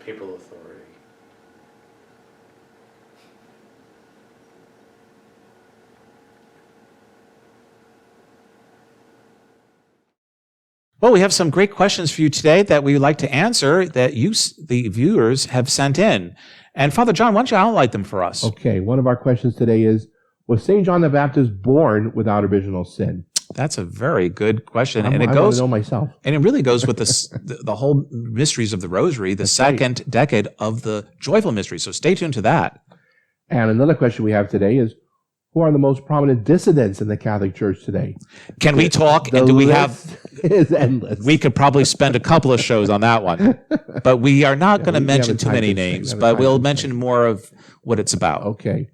papal authority. Well, we have some great questions for you today that we would like to answer that you, the viewers, have sent in. And Father John, why don't you outline them for us? Okay, one of our questions today is, was St. John the Baptist born without original sin? That's a very good question. I want to know myself. And it really goes with the whole mysteries of the Rosary, the second decade of the joyful mystery. So stay tuned to that. And another question we have today is, who are the most prominent dissidents in the Catholic Church today? Can we talk? And do we have? Is endless. We could probably spend a couple of shows on that one, but we are not going to mention too many names. But we'll mention more of what it's about. Okay,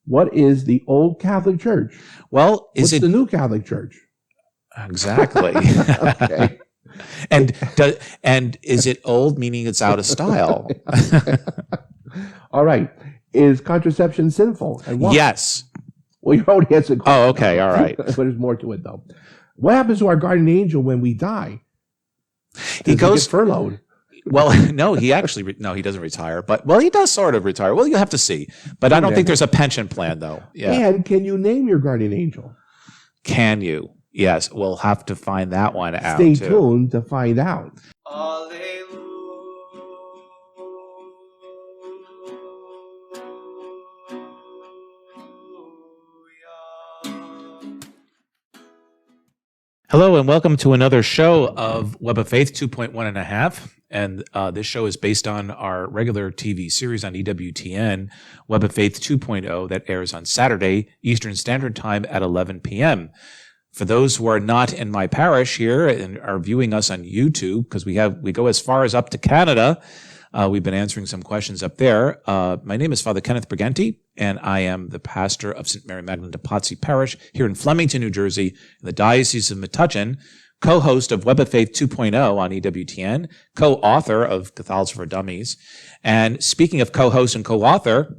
what is the old Catholic Church? Well, what's the new Catholic Church? Exactly. Okay. And is it old, meaning it's out of style? All right. Is contraception sinful? And why? Yes. Well, you already answered. Oh, okay. All right. But there's more to it, though. What happens to our guardian angel when we die? He goes get furloughed. Well, no, he doesn't retire. But, well, he does sort of retire. Well, you have to see. But I don't think there's a pension plan, though. Yeah. And can you name your guardian angel? Can you? Yes. We'll have to find that one out. Stay tuned to find out. Hello and welcome to another show of Web of Faith 2.1.5. And this show is based on our regular TV series on EWTN, Web of Faith 2.0, that airs on Saturday, Eastern Standard Time at 11 p.m. For those who are not in my parish here and are viewing us on YouTube, because we go as far as up to Canada, we've been answering some questions up there. My name is Father Kenneth Briganti, and I am the pastor of St. Mary Magdalene de Pazzi Parish here in Flemington, New Jersey, in the Diocese of Metuchen, co-host of Web of Faith 2.0 on EWTN, co-author of Catholicism for Dummies. And speaking of co-host and co-author,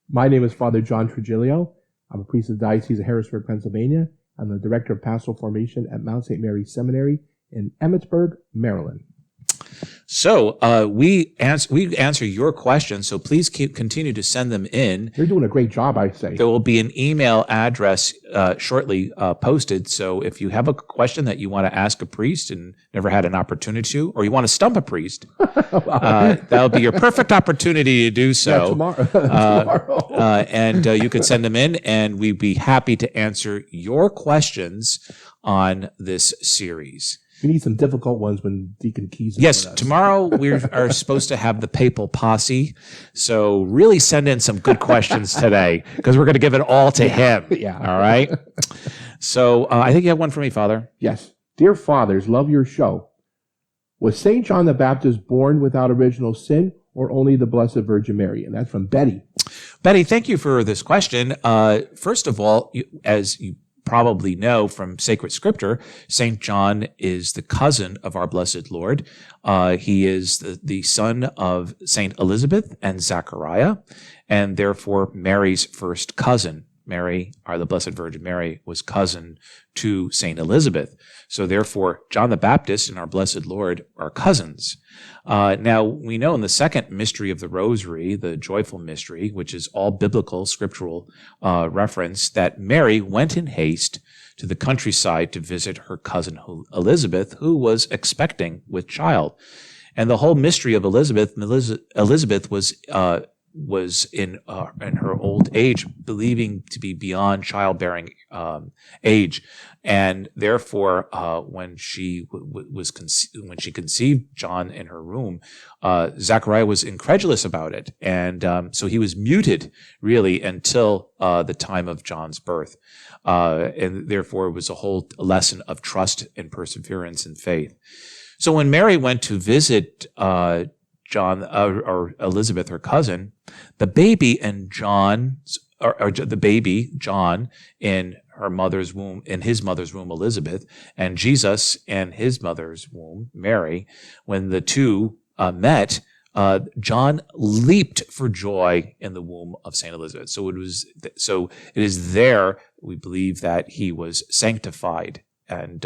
my name is Father John Trigilio. I'm a priest of the Diocese of Harrisburg, Pennsylvania. I'm the director of pastoral formation at Mount St. Mary's Seminary in Emmitsburg, Maryland. So we answer your questions, so please continue to send them in. You're doing a great job, I say. There will be an email address shortly posted, so if you have a question that you want to ask a priest and never had an opportunity to, or you want to stump a priest, that'll be your perfect opportunity to do so. Yeah, tomorrow. And you could send them in, and we'd be happy to answer your questions on this series. We need some difficult ones when Deacon Keys is Yes, with us. tomorrow we are supposed to have the papal posse, so really send in some good questions today, because we're going to give it all to him. Yeah. All right? So I think you have one for me, Father. Yes. Dear fathers, love your show. Was St. John the Baptist born without original sin, or only the Blessed Virgin Mary? And that's from Betty. Betty, thank you for this question. First of all, as you probably know from sacred scripture, St. John is the cousin of our blessed Lord. He is the son of St. Elizabeth and Zachariah, and therefore Mary's first cousin. Mary, the Blessed Virgin Mary, was cousin to St. Elizabeth. So therefore, John the Baptist and our blessed Lord are cousins. Now, we know in the second mystery of the Rosary, the joyful mystery, which is all biblical, scriptural reference, that Mary went in haste to the countryside to visit her cousin Elizabeth, who was expecting with child. And the whole mystery of Elizabeth was in her old age, believing to be beyond childbearing age, and therefore, when she conceived John in her womb, Zachariah was incredulous about it, and so he was muted really until the time of John's birth, and therefore it was a whole lesson of trust and perseverance and faith. So when Mary went to visit John or Elizabeth, her cousin, the baby in John's, or the baby John in her mother's womb, in his mother's womb, Elizabeth, and Jesus in his mother's womb, Mary, when the two met, John leaped for joy in the womb of Saint Elizabeth. So it is there we believe that he was sanctified and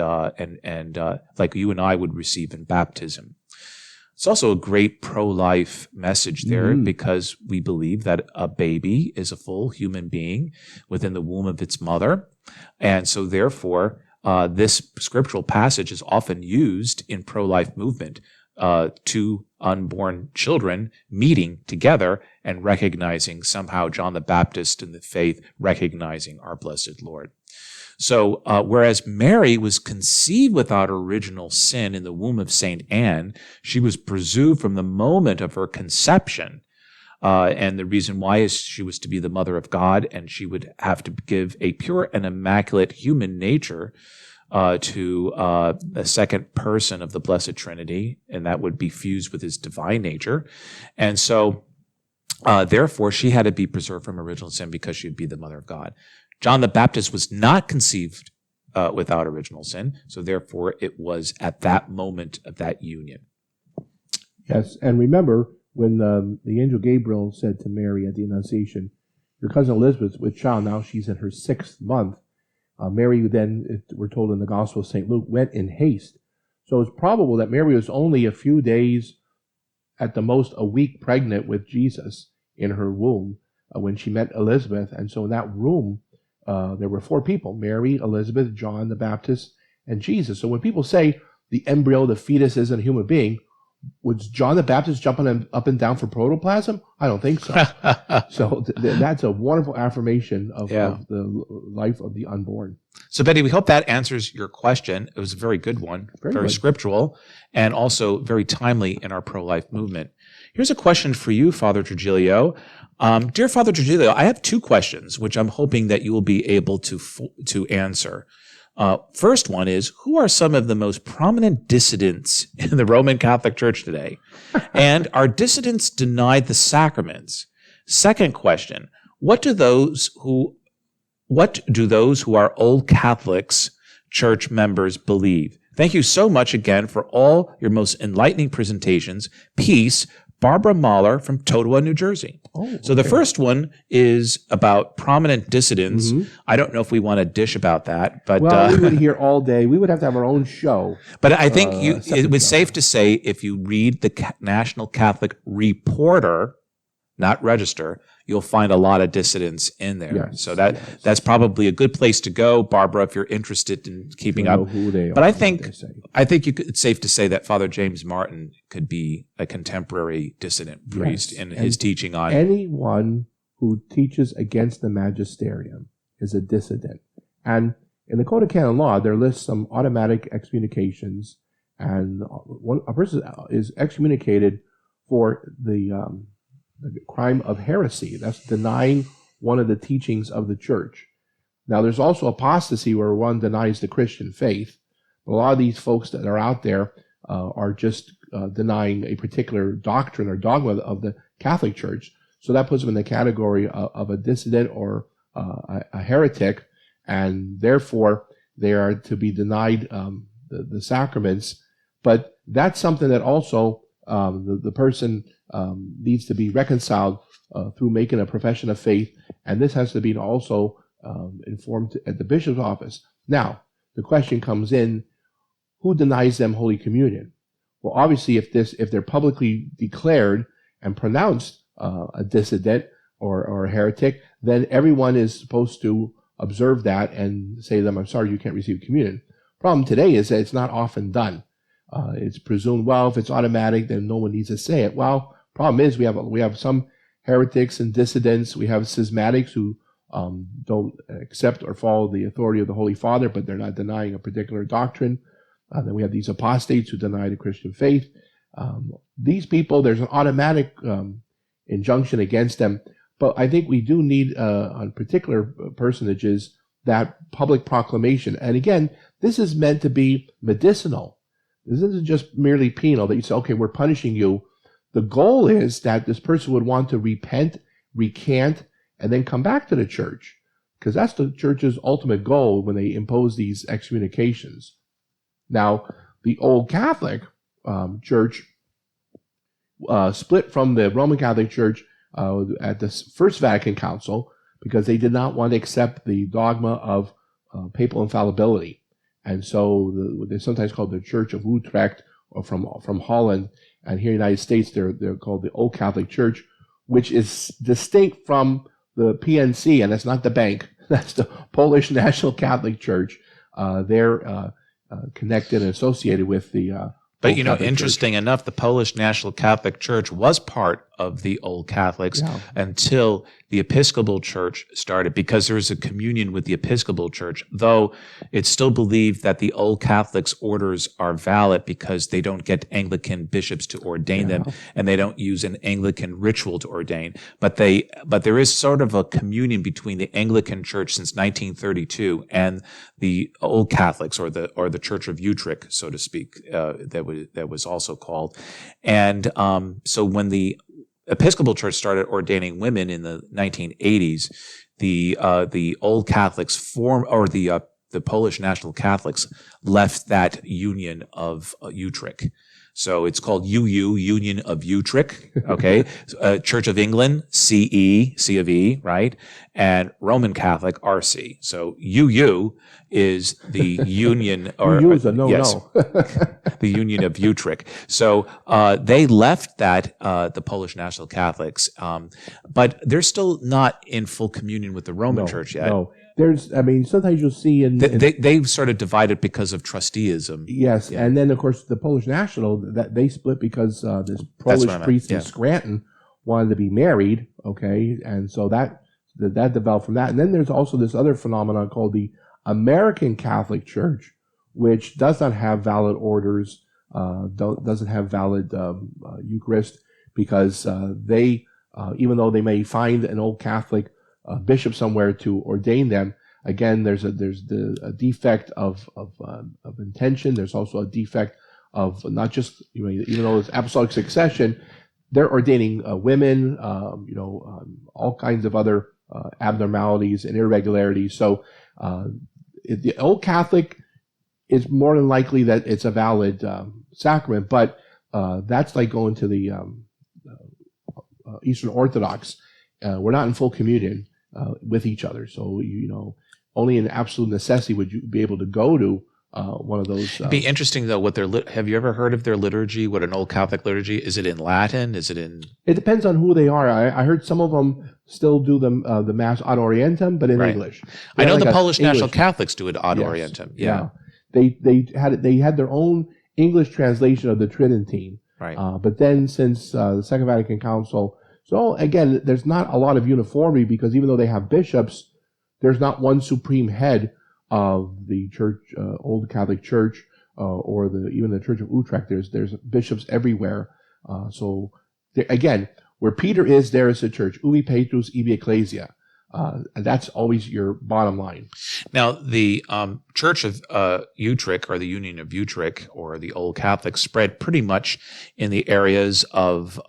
like you and I would receive in baptism. It's also a great pro-life message there because we believe that a baby is a full human being within the womb of its mother. And so therefore, this scriptural passage is often used in pro-life movement, two unborn children meeting together and recognizing somehow John the Baptist in the faith, recognizing our blessed Lord. So whereas Mary was conceived without original sin in the womb of St. Anne, she was preserved from the moment of her conception. And the reason why is she was to be the mother of God, and she would have to give a pure and immaculate human nature to the second person of the Blessed Trinity, and that would be fused with his divine nature. And so therefore, she had to be preserved from original sin because she'd be the mother of God. John the Baptist was not conceived without original sin, so therefore it was at that moment of that union. Yes, and remember when the angel Gabriel said to Mary at the Annunciation, your cousin Elizabeth with child, now she's in her 6th month. Mary then, we're told in the Gospel of St. Luke, went in haste. So it's probable that Mary was only a few days, at the most a week, pregnant with Jesus in her womb when she met Elizabeth. And so in that room, there were 4 people, Mary, Elizabeth, John the Baptist, and Jesus. So when people say the embryo, the fetus isn't a human being, was John the Baptist jumping up and down for protoplasm? I don't think so. So that's a wonderful affirmation of the life of the unborn. So Betty, we hope that answers your question. It was a very good one, very scriptural, and also very timely in our pro-life movement. Here's a question for you, Father Trujillo. Dear Father Trujillo, I have 2 questions, which I'm hoping that you will be able to answer. First one is, who are some of the most prominent dissidents in the Roman Catholic Church today? And are dissidents denied the sacraments? Second question, what do those who are old Catholics church members believe? Thank you so much again for all your most enlightening presentations. Peace, Barbara Mahler from Totowa, New Jersey. So the first one is about prominent dissidents. I don't know if we want to dish about that, but we would hear all day. We would have to have our own show. But I think it was safe to say if you read the National Catholic Reporter, not Register, you'll find a lot of dissidents in there. Yes, so that's probably a good place to go, Barbara, if you're interested in keeping up. Who they are, but I think it's safe to say that Father James Martin could be a contemporary dissident priest in his teaching on anyone who teaches against the magisterium is a dissident. And in the Code of Canon Law, there lists some automatic excommunications, and a person is excommunicated for the crime of heresy. That's denying one of the teachings of the church. Now, there's also apostasy where one denies the Christian faith. A lot of these folks that are out there are just denying a particular doctrine or dogma of the Catholic Church. So that puts them in the category of a dissident or a heretic, and therefore they are to be denied the sacraments. But that's something that also the person needs to be reconciled through making a profession of faith, and this has to be also informed at the bishop's office. Now, the question comes in, who denies them Holy Communion? Well, obviously, if they're publicly declared and pronounced a dissident or a heretic, then everyone is supposed to observe that and say to them, I'm sorry, you can't receive communion. Problem today is that it's not often done. It's presumed, well, if it's automatic, then no one needs to say it. Well, problem is we have some heretics and dissidents. We have schismatics who don't accept or follow the authority of the Holy Father, but they're not denying a particular doctrine. Then we have these apostates who deny the Christian faith. These people, there's an automatic injunction against them. But I think we do need, on particular personages, that public proclamation. And again, this is meant to be medicinal. This isn't just merely penal, that you say, okay, we're punishing you. The goal is that this person would want to repent, recant, and then come back to the church, because that's the church's ultimate goal when they impose these excommunications. Now, the old Catholic Church split from the Roman Catholic Church at the First Vatican Council because they did not want to accept the dogma of papal infallibility. And so they're sometimes called the Church of Utrecht from Holland, and here in the United States they're called the Old Catholic Church, which is distinct from the PNC, and that's not the bank. That's the Polish National Catholic Church. They're connected and associated with the. But, interesting enough, the Polish National Catholic Church was part of the Old Catholics until the Episcopal Church started, because there was a communion with the Episcopal Church, though it's still believed that the Old Catholics orders are valid because they don't get Anglican bishops to ordain them, and they don't use an Anglican ritual to ordain. But there is sort of a communion between the Anglican Church since 1932 and the Old Catholics, or the Church of Utrecht, so to speak, that was also called. And so when the Episcopal Church started ordaining women in the 1980s, the Old Catholics the Polish National Catholics left that union of Utrecht. So it's called UU, Union of Utrecht, okay? Church of England, CE, C of E, right? And Roman Catholic, RC. So UU is the union, or UU is a no. the Union of Utrecht. So they left that, the Polish National Catholics, but they're still not in full communion with the Roman Church yet. No. Sometimes you'll see they've sort of divided because of trusteeism. Yes, yeah. And then of course the Polish National, that they split because this Polish priest in Scranton wanted to be married. Okay, and so that developed from that. And then there's also this other phenomenon called the American Catholic Church, which does not have valid orders, doesn't have valid Eucharist, because they, even though they may find an old Catholic bishop somewhere to ordain them, again, there's a defect of intention. There's also a defect of not just, even though it's apostolic succession, they're ordaining women, all kinds of other abnormalities and irregularities. So the Old Catholic is more than likely that it's a valid sacrament, but that's like going to the Eastern Orthodox. We're not in full communion with each other. So, only in absolute necessity would you be able to go to one of those. It'd be interesting, though, have you ever heard of their liturgy? What an Old Catholic liturgy? Is it in Latin? Is it in? It depends on who they are. I heard some of them still do the Mass ad orientem, but in English. I know the Polish National Catholics do it ad orientem. Yeah. They had their own English translation of the Tridentine. Right. But then since the Second Vatican Council, so again, there's not a lot of uniformity, because even though they have bishops, there's not one supreme head of the Church, Old Catholic Church, or even the Church of Utrecht. There's bishops everywhere. So again, where Peter is, there is the church. Ubi Petrus, ibi ecclesia. And that's always your bottom line. Now, the Church of Utrecht, or the Union of Utrecht, or the Old Catholic, spread pretty much in the areas of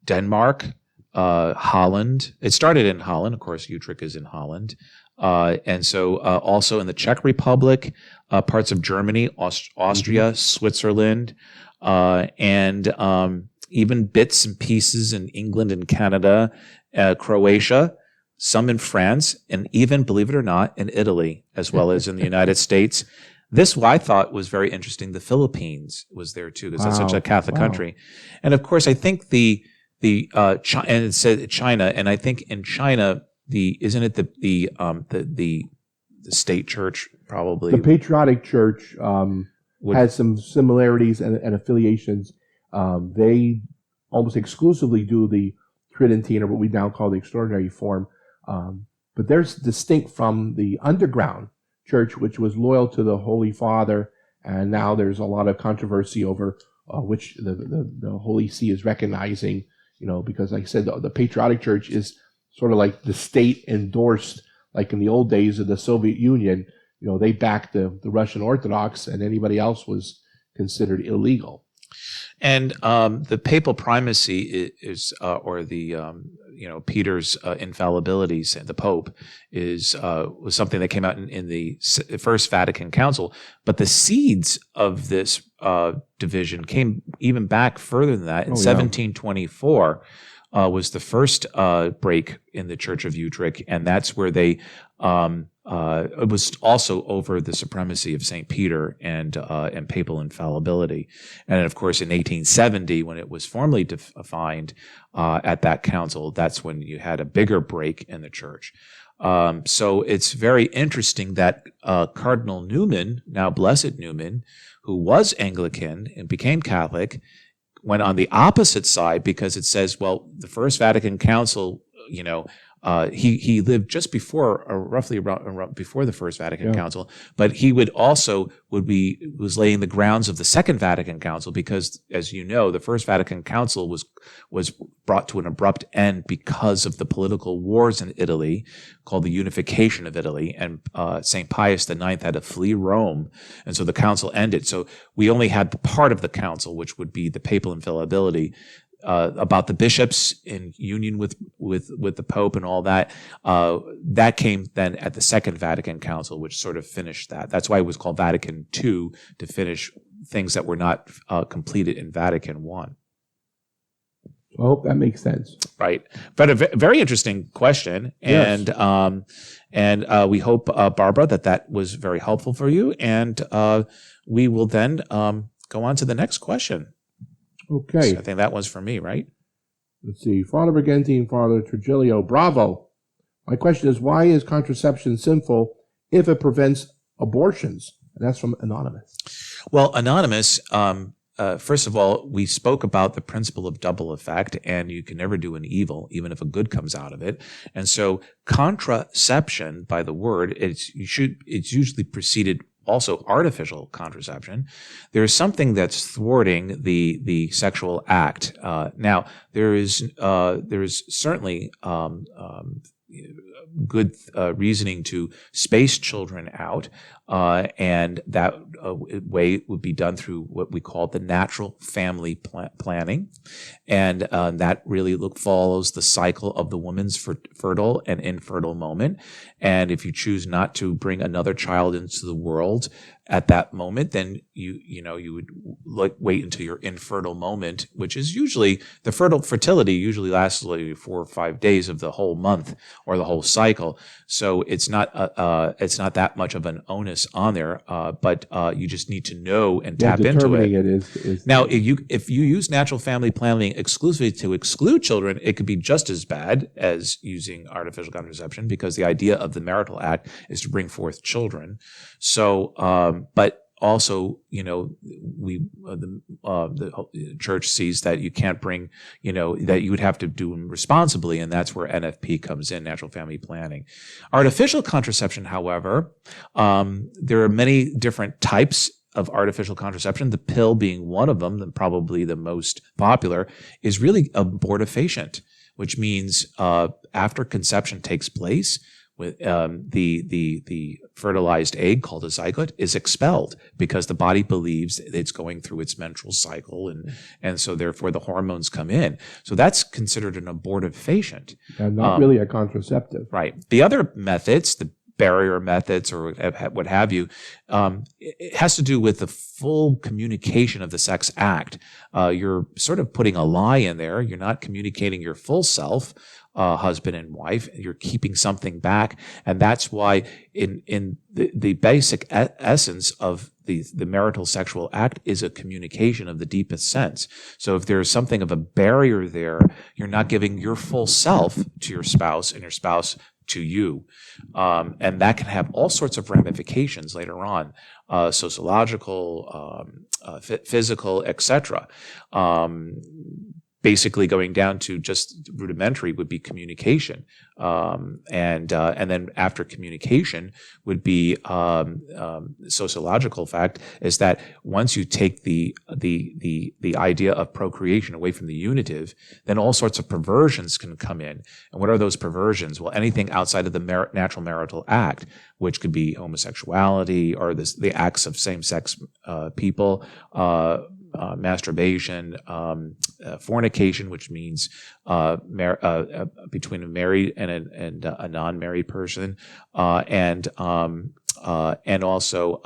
Denmark, Holland. It started in Holland. Of course, Utrecht is in Holland. And so also in the Czech Republic, parts of Germany, Austria, Switzerland, and even bits and pieces in England and Canada, Croatia, some in France, and even, believe it or not, in Italy, as well as in the United States. This, I thought, was very interesting. The Philippines was there too, because that's such a Catholic country. And of course, I think and it said China, and I think in China, isn't it the state church probably? The Patriotic Church has some similarities and affiliations. They almost exclusively do the Tridentine, or what we now call the extraordinary form. But they're distinct from the underground church, which was loyal to the Holy Father, and now there's a lot of controversy over which the Holy See is recognizing. Because like I said, the Patriotic Church is sort of like the state endorsed, like in the old days of the Soviet Union. They backed the Russian Orthodox, and anybody else was considered illegal. And the papal primacy is or the Peter's infallibility, the Pope, was something that came out in the First Vatican Council. But the seeds of this division came even back further than that. In 1724 was the first break in the Church of Utrecht, and that's where they it was also over the supremacy of St. Peter and papal infallibility. And of course, in 1870, when it was formally defined at that council, that's when you had a bigger break in the church. So it's very interesting that Cardinal Newman, now Blessed Newman, who was Anglican and became Catholic, went on the opposite side, because it says, well, the First Vatican Council, he lived just before, or roughly around before the First Vatican Council, but he was laying the grounds of the Second Vatican Council, because, as you know, the First Vatican Council was brought to an abrupt end because of the political wars in Italy, called the Unification of Italy, and St. Pius IX had to flee Rome, and so the council ended. So we only had the part of the council, which would be the papal infallibility, about the bishops in union with the Pope and all that. That came then at the Second Vatican Council, which sort of finished that. That's why it was called Vatican II, to finish things that were not completed in Vatican I. I hope that makes sense. Right. But a very interesting question. Yes. And we hope, Barbara, that was very helpful for you. And we will then go on to the next question. Okay. So I think that one's for me, right? Let's see. Father Briganti, Father Trigilio, bravo. My question is, why is contraception sinful if it abortions? And that's from Anonymous. Well, Anonymous, first of all, we spoke about the principle of double effect, and you can never do an evil, even if a good comes out of it. And so contraception, by the word, it's usually preceded also artificial contraception. There's something that's thwarting the sexual act. Now, there is certainly good reasoning to space children out, and that way would be done through what we call the natural family planning, and that really follows the cycle of the woman's fertile and infertile moment. And if you choose not to bring another child into the world at that moment, then you would wait until your infertile moment, which is usually the fertility usually lasts like 4 or 5 days of the whole month or the whole cycle. So it's not that much of an onus on there, but you just need to know and tap into it. Is now, if you use natural family planning exclusively to exclude children, it could be just as bad as using artificial contraception, because the idea of the marital act is to bring forth children. So, but also, the church sees that you can't bring, that you would have to do them responsibly, and that's where NFP comes in, natural family planning. Artificial contraception, however, there are many different types of artificial contraception. The pill being one of them, and probably the most popular, is really abortifacient, which means after conception takes place, with the fertilized egg, called a zygote, is expelled, because the body believes it's going through its menstrual cycle, and so therefore the hormones come in. So that's considered an abortifacient. And not really a contraceptive. Right. The other methods, the barrier methods or what have you, it has to do with the full communication of the sex act. You're sort of putting a lie in there. You're not communicating your full self, husband and wife. You're keeping something back. And that's why in the basic essence of the marital sexual act is a communication of the deepest sense. So if there's something of a barrier there, you're not giving your full self to your spouse and your spouse to you. And that can have all sorts of ramifications later on, sociological, physical, etc. Basically going down to just rudimentary would be communication. And then after communication would be sociological fact is that once you take the idea of procreation away from the unitive, then all sorts of perversions can come in. And what are those perversions? Well, anything outside of the natural marital act, which could be homosexuality or the acts of same-sex people, masturbation, fornication, which means between a married and a non-married person, and also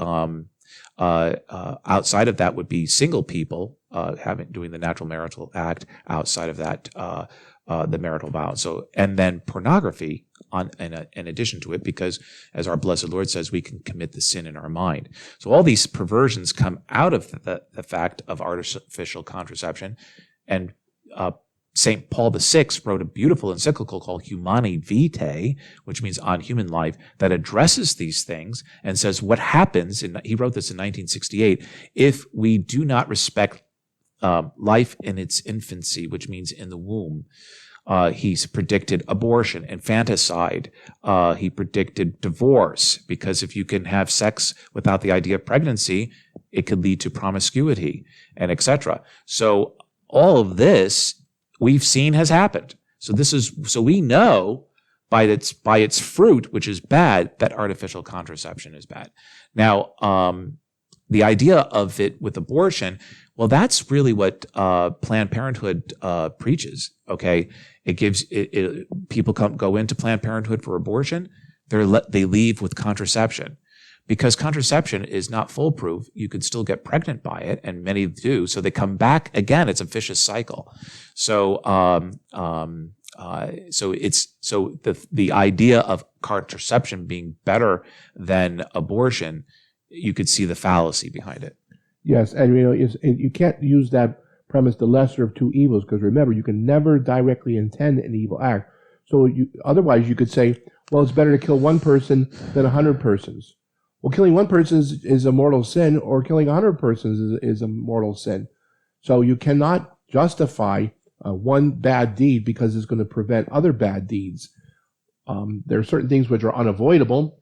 outside of that would be single people doing the natural marital act outside of that, the marital vow. So, and then pornography in addition to it, because as our blessed Lord says, we can commit the sin in our mind. So all these perversions come out of the fact of artificial contraception. And St. Paul VI wrote a beautiful encyclical called Humani Vitae, which means on human life, that addresses these things and says what happens, he wrote this in 1968, if we do not respect life in its infancy, which means in the womb. He's predicted abortion, infanticide. He predicted divorce, because if you can have sex without the idea of pregnancy, it could lead to promiscuity, and etc. So all of this we've seen has happened. So we know by its fruit, which is bad, that artificial contraception is bad. Now, the idea of it with abortion, well, that's really what Planned Parenthood preaches. Okay, it gives people go into Planned Parenthood for abortion. They leave with contraception, because contraception is not foolproof. You could still get pregnant by it, and many do. So they come back again. It's a vicious cycle. So the idea of contraception being better than abortion, you could see the fallacy behind it. Yes, and you can't use that premise, the lesser of two evils, because remember, you can never directly intend an evil act. So otherwise you could say, well, it's better to kill one person than 100 persons. Well, killing one person is a mortal sin, or killing 100 persons is a mortal sin. So you cannot justify one bad deed because it's going to prevent other bad deeds. There are certain things which are unavoidable.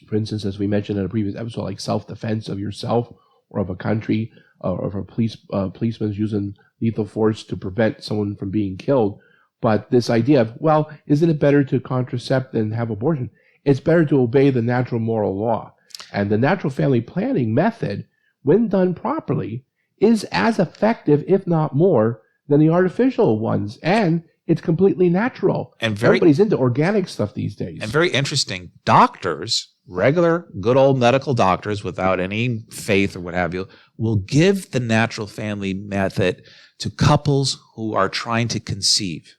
For instance, as we mentioned in a previous episode, like self-defense of yourself or of a country, or of a policeman's using lethal force to prevent someone from being killed. But this idea of, well, isn't it better to contracept than have abortion? It's better to obey the natural moral law. And the natural family planning method, when done properly, is as effective, if not more, than the artificial ones. And it's completely natural. And everybody's into organic stuff these days. And very interesting. Doctors, regular, good old medical doctors without any faith or what have you, will give the natural family method to couples who are trying to conceive.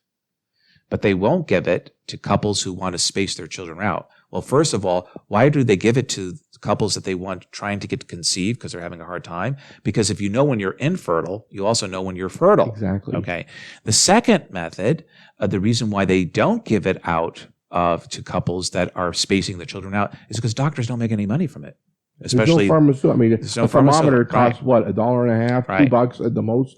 But they won't give it to couples who want to space their children out. Well, first of all, why do they give it to couples that they want trying to get conceived because they're having a hard time? Because if you know when you're infertile, you also know when you're fertile. Exactly. Okay. The second method, the reason why they don't give it out to couples that are spacing the children out is because doctors don't make any money from it. Especially, there's no pharmaceutical. I mean, a thermometer costs what, $1.50, right. $2 at the most.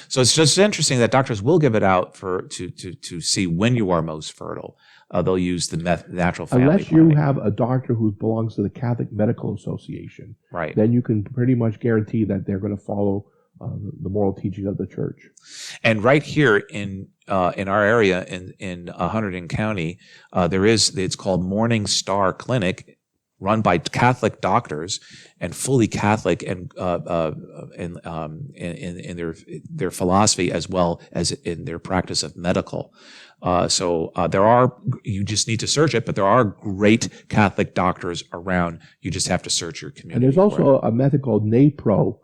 So it's just interesting that doctors will give it out to see when you are most fertile. They'll use the natural family Unless planning. you have a doctor who belongs to the Catholic Medical Association, right? Then you can pretty much guarantee that they're going to follow the moral teaching of the Church. And right here in our area in Hunterdon County, it's called Morning Star Clinic, run by Catholic doctors and fully Catholic, and in their philosophy as well as in their practice of medical. So you just need to search it, but there are great Catholic doctors around. You just have to search your community. And there's also a method called NAPRO,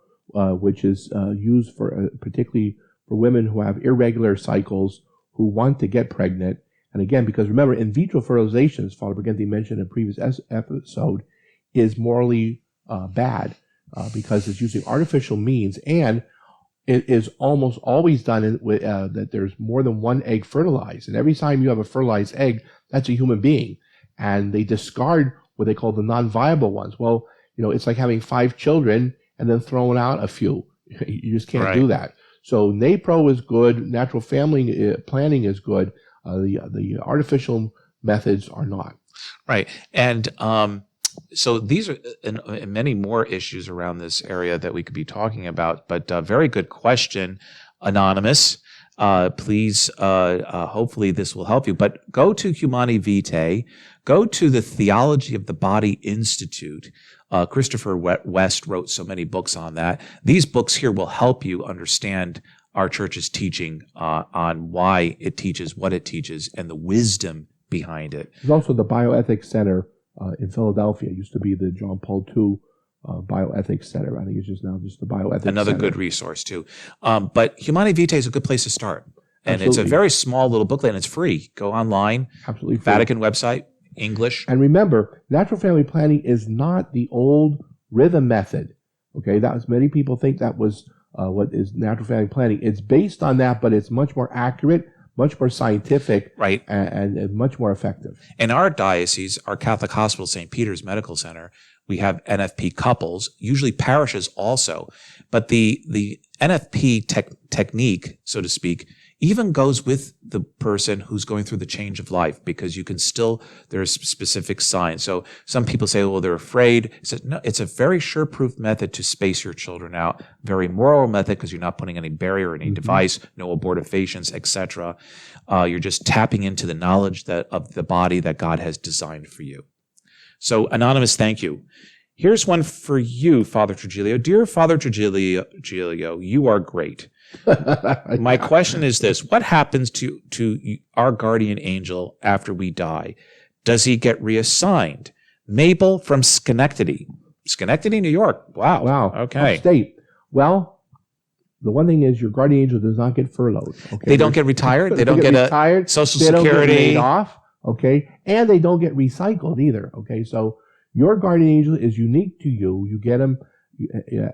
which is used for particularly for women who have irregular cycles, who want to get pregnant. And again, because remember, in vitro fertilization, as Father Briganti mentioned in a previous episode, is morally bad because it's using artificial means, and it is almost always done that there's more than one egg fertilized. And every time you have a fertilized egg, that's a human being. And they discard what they call the non-viable ones. Well, it's like having 5 children and then throwing out a few. You just can't do that. So NAPRO is good. Natural family planning is good. The artificial methods are not. Right. And so these are and many more issues around this area that we could be talking about, but very good question, Anonymous. Please, hopefully this will help you. But go to Humani Vitae, go to the Theology of the Body Institute. Christopher West wrote so many books on that. These books here will help you understand our church's teaching on why it teaches what it teaches and the wisdom behind it. There's also the Bioethics Center in Philadelphia. It used to be the John Paul II Bioethics Center. I think it's just now just the Bioethics Another Center. good resource too. But Humani Vitae is a good place to start. And it's a Absolutely. very small little booklet, and it's free. Go online, Absolutely free. Vatican website, English. And remember, natural family planning is not the old rhythm method. Okay, that was, many people think that was what is natural family planning. It's based on that, but it's much more accurate, much more scientific, Right. and much more effective. In our diocese, our Catholic Hospital, St. Peter's Medical Center, we have NFP couples, usually parishes also. But the NFP technique, so to speak, even goes with the person who's going through the change of life, because you can still, there's specific signs. So some people say, well, they're afraid. No, it's a very sure-proof method to space your children out. Very moral method, because you're not putting any barrier, any device, no abortifacients, etc. You're just tapping into the knowledge of the body that God has designed for you. So, Anonymous, thank you. Here's one for you, Father Trujillo. Dear Father Trujillo, you are great. My question is this: what happens to our guardian angel after we die? Does he get reassigned? Mabel from Schenectady, New York. Wow. Okay. Upstate. Well, the one thing is, your guardian angel does not get furloughed. Okay? They don't get retired. They don't get retired. Social They don't Security. get laid off. Okay, and they don't get recycled either. Okay, so your guardian angel is unique to you. You get him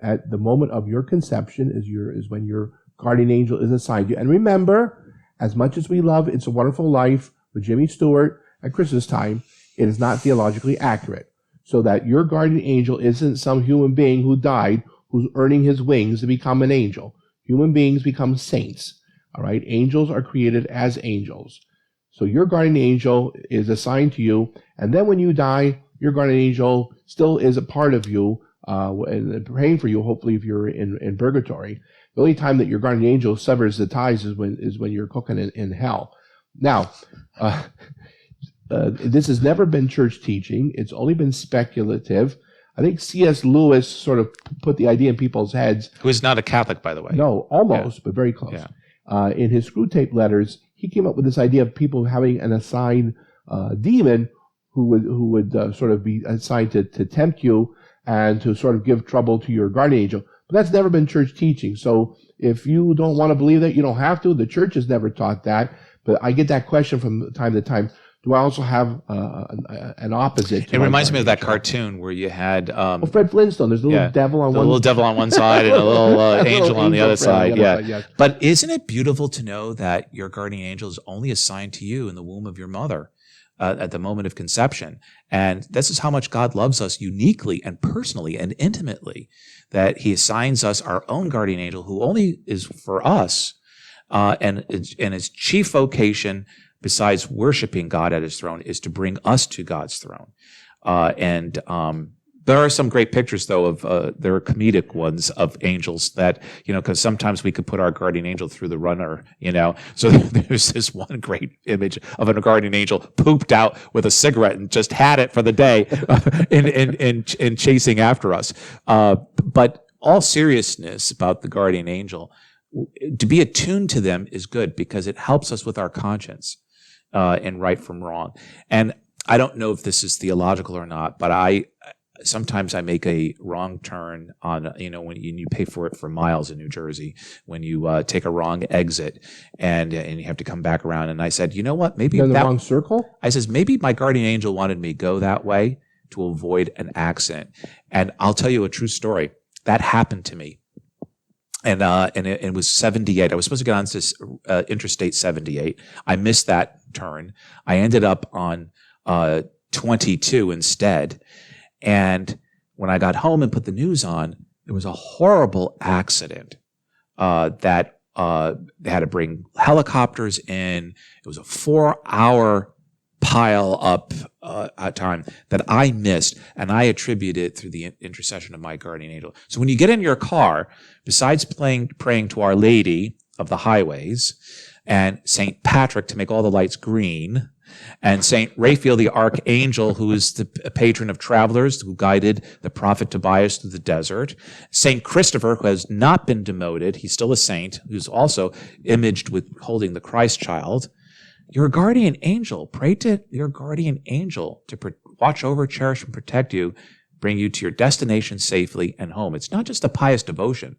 at the moment of your conception. Is when your guardian angel is assigned to you. And remember, as much as we love It's a Wonderful Life with Jimmy Stewart at Christmas time, it is not theologically accurate. So that your guardian angel isn't some human being who died, who's earning his wings to become an angel. Human beings become saints. All right, angels are created as angels. So your guardian angel is assigned to you, and then when you die, your guardian angel still is a part of you, and praying for you, hopefully, if you're in purgatory. The only time that your guardian angel severs the ties is when you're cooking in hell. Now, this has never been church teaching. It's only been speculative. I think C.S. Lewis sort of put the idea in people's heads. Who is not a Catholic, by the way. No, almost, but very close. Yeah. In his Screw Tape Letters, he came up with this idea of people having an assigned demon who would sort of be assigned to tempt you and to sort of give trouble to your guardian angel. But that's never been church teaching. So if you don't want to believe that, you don't have to. The church has never taught that. But I get that question from time to time. Do I also have an opposite? It reminds me of that cartoon where you had Fred Flintstone. There's a little devil on one. little devil on one side and a little angel on the other side. Yes. But isn't it beautiful to know that your guardian angel is only assigned to you in the womb of your mother at the moment of conception? And this is how much God loves us uniquely and personally and intimately, that he assigns us our own guardian angel, who only is for us, and his chief vocation, besides worshiping God at his throne, is to bring us to God's throne. There are some great pictures, though, of there are comedic ones of angels that, because sometimes we could put our guardian angel through the runner, So there's this one great image of a guardian angel pooped out with a cigarette and just had it for the day in chasing after us. But all seriousness about the guardian angel, to be attuned to them is good, because it helps us with our conscience. And right from wrong. And I don't know if this is theological or not, but sometimes I make a wrong turn on, when you pay for it for miles in New Jersey, when you take a wrong exit and you have to come back around. And I said, you know what, maybe you're in the wrong circle? I says, maybe my guardian angel wanted me to go that way to avoid an accident. And I'll tell you a true story. That happened to me. And it was 78. I was supposed to get on this Interstate 78. I missed that turn. I ended up on 22 instead. And when I got home and put the news on, there was a horrible accident that they had to bring helicopters in. It was a 4-hour pile up time that I missed, and I attribute it through the intercession of my guardian angel. So when you get in your car, besides praying to Our Lady of the Highways and St. Patrick to make all the lights green, and St. Raphael the Archangel, who is the patron of travelers, who guided the prophet Tobias through the desert, St. Christopher, who has not been demoted, he's still a saint, who's also imaged with holding the Christ child, your guardian angel, pray to your guardian angel to watch over, cherish, and protect you, bring you to your destination safely and home. It's not just a pious devotion.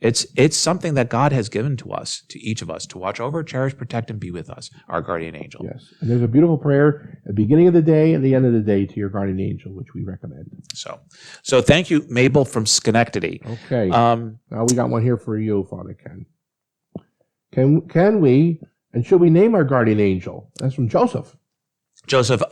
It's something that God has given to us, to each of us, to watch over, cherish, protect, and be with us, our guardian angel. Yes. And there's a beautiful prayer at the beginning of the day and the end of the day to your guardian angel, which we recommend. So thank you, Mabel from Schenectady. Okay. Now we got one here for you, Father Ken. Can we and should we name our guardian angel? That's from Joseph. Joseph,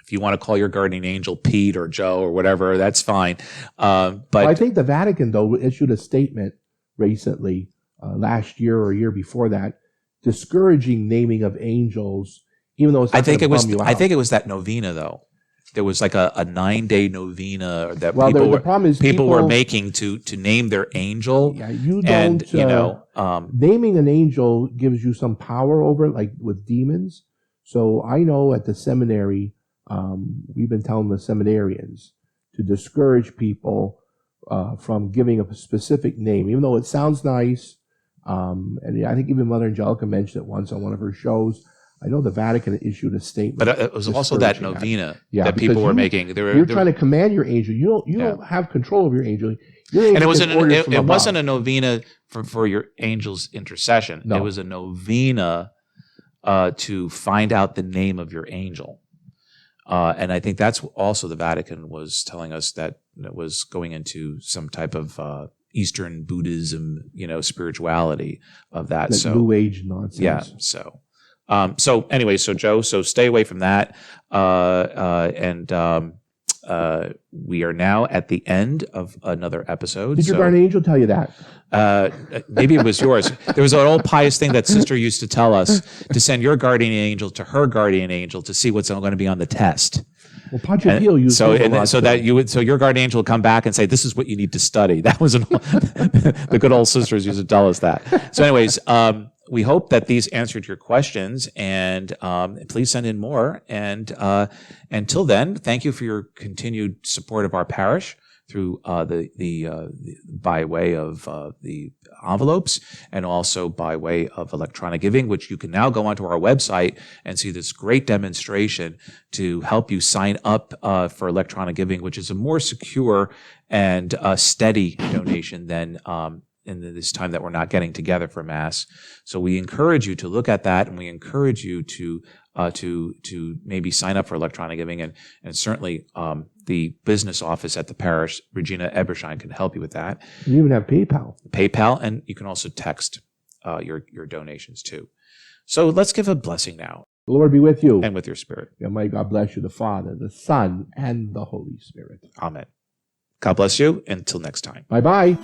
if you want to call your guardian angel Pete or Joe or whatever, that's fine. But I think the Vatican, though, issued a statement recently, last year or a year before that, discouraging naming of angels, even though it's not going to bum you out. I think it was that novena, though. There was like a 9-day novena that the problem is people were making to name their angel. Yeah, you don't. Naming an angel gives you some power over it, like with demons. So I know at the seminary, we've been telling the seminarians to discourage people from giving a specific name, even though it sounds nice. And I think even Mother Angelica mentioned it once on one of her shows. I know the Vatican issued a statement. But it was also that novena that people were making. You're trying to command your angel. You don't have control of your angel. Your angel and it wasn't a novena for your angel's intercession. No. It was a novena to find out the name of your angel. And I think that's also the Vatican was telling us that it was going into some type of Eastern Buddhism, spirituality of that. So New Age nonsense. Yeah. So anyway, Joe, stay away from that. We are now at the end of another episode. Did your guardian angel tell you that? Maybe it was yours. There was an old pious thing that Sister used to tell us, to send your guardian angel to her guardian angel to see what's going to be on the test. Well, Padre Pio used so your guardian angel would come back and say, "This is what you need to study." That was the good old sisters used to tell us that. So, anyways, we hope that these answered your questions, and please send in more. And until then, thank you for your continued support of our parish through by way of the envelopes, and also by way of electronic giving, which you can now go onto our website and see this great demonstration to help you sign up for electronic giving, which is a more secure and steady donation than in this time that we're not getting together for Mass. So we encourage you to look at that, and we encourage you to maybe sign up for electronic giving, and certainly the business office at the parish, Regina Eberschein, can help you with that. You even have PayPal, and you can also text your donations too. So let's give a blessing now. The Lord be with you. And with your spirit. And may God bless you, the Father, the Son, and the Holy Spirit. Amen. God bless you. Until next time. Bye-bye.